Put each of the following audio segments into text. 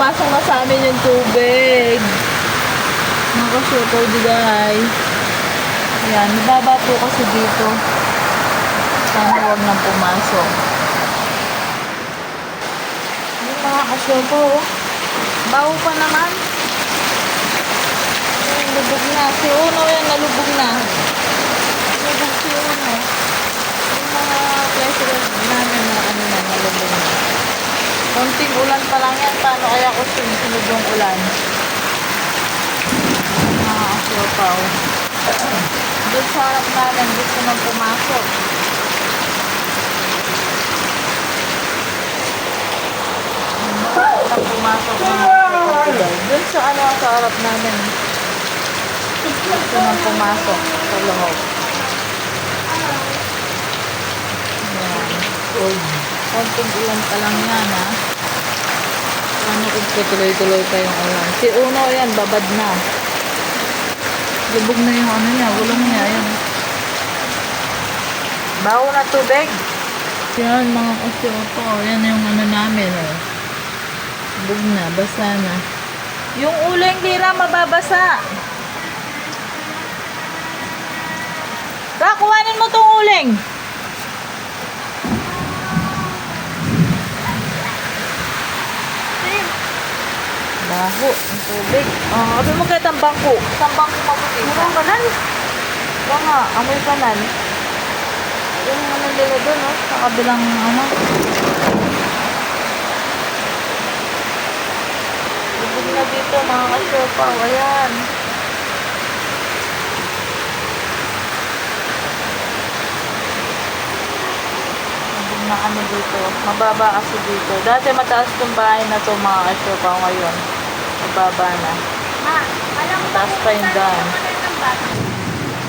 pumapasok na sa amin yung tubig. Mga ka-siopaw Juday. Ayan, nababa po kasi dito. Sana huwag nang pumasok. Yung mga ka-siopaw, oh. Baho pa naman. Ayan, lubog na. Si Uno yan, nalubog na. Lubog si Uno. Yung mga president namin na ano na, nalubog na. Konting ulan pa lang yan. Paano kaya ko sunod yung ulan? Mga ka-siopaw. Doon sa harap namin, gusto nang pumasok. Nang pumasok ng kapitay. Doon sa ano sa harap namin. Gusto nang pumasok sa loob. Ayan. Konting ulan pa lang yan, ha. Paano kung tuloy-tuloy pa yung ulan? Si Uno yan, babad na. Lubog na yung ano niya, gulong niya, ayan. Baho na tubig. Yan, mga ka-siopaw. Yan yung ano namin, oh. Lubog na, basa na. Yung uling lira mababasa. Kuhanin mo tong uling. Baho, ang tubig. Sabi mo kahit ang bangko. Ang bangko mabuti. Murang kanan. Ito nga, amoy kanan. Yung ano nila doon, no? Sa kabilang, ano. Lubog na dito, mga ka-siopaw. Ayan. Lubog na ano dito. Mababa kasi dito. Dati mataas itong bahay na to, mga ka-siopaw, ngayon. Mababa na. Mataas pa yung daan.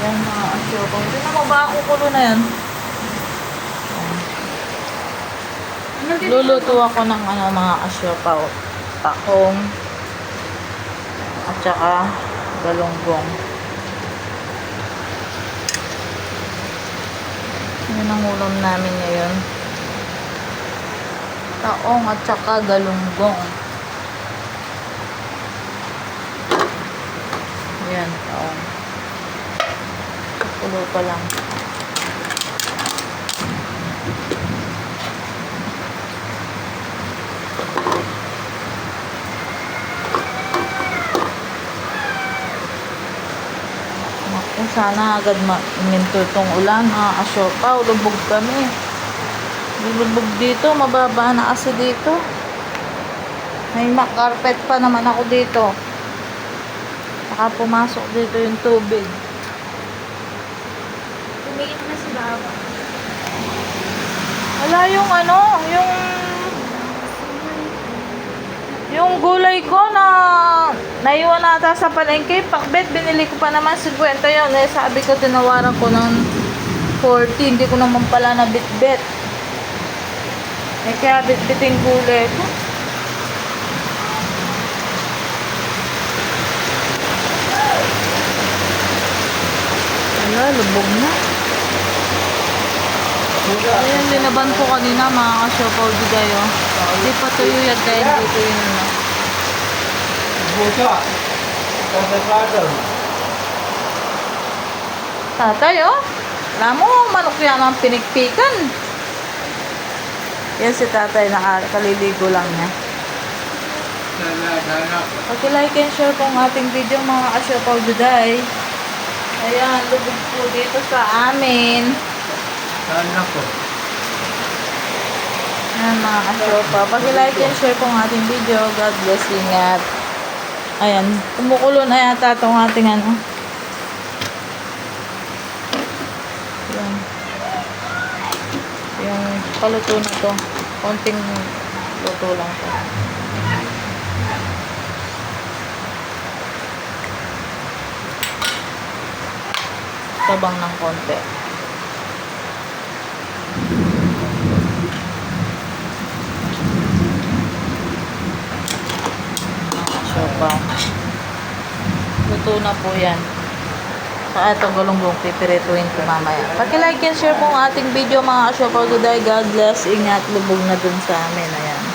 Yan, mga ka-siopaw. Tignan mo ba ako kulo na yan? Luluto ako ng ano, mga ka-siopaw. Takong at saka galunggong. Yan ang ulam namin ngayon. Taong at saka galunggong. Yan, taong. Kulo pa lang. Sana agad minto itong ulan, mga ka-siopaw. Lubog kami. Lubog dito, mababa na kasi dito. May carpet pa naman ako dito. Saka pumasok dito yung tubig. Tumigit na si Baba. Wala yung ano, yung gulay ko na naiwan nata sa palengke. Pakbet, binili ko pa naman 50 yun. Eh, sabi ko, tinawaran ko ng 40. Hindi ko naman pala na bit-bit. Eh, kaya bit-biting gulay ko. Wala, lubog na. Ayan, linaban ko kanina, mga ka-siopaw Juday, oh. Hindi pa tuyo yan, kaya hindi ko yun, ano. Tatay, oh. Alam mo, manok yan ang pinikpikan. Yan si tatay, nakaliligo lang niya. Pag-like and share po ang ating video, mga ka-siopaw Juday. Ayan, lubog po dito sa amin. Sana po. Ayan, mga ka-siopaw. Pag-like and share po ang ating video. God bless, ingat. Ayan, kumukulo na yata itong ating ano. Ayan. Yung paluto na to. Konting luto lang to. Sabang ng konti. Siopaw. Luto na po yan. Sa itong galunggong pipirituin ko mamaya. Paki-like and share po ang ating video, mga ka-siopaw Juday. God bless. Ingat, lubog na dun sa amin. Ayan.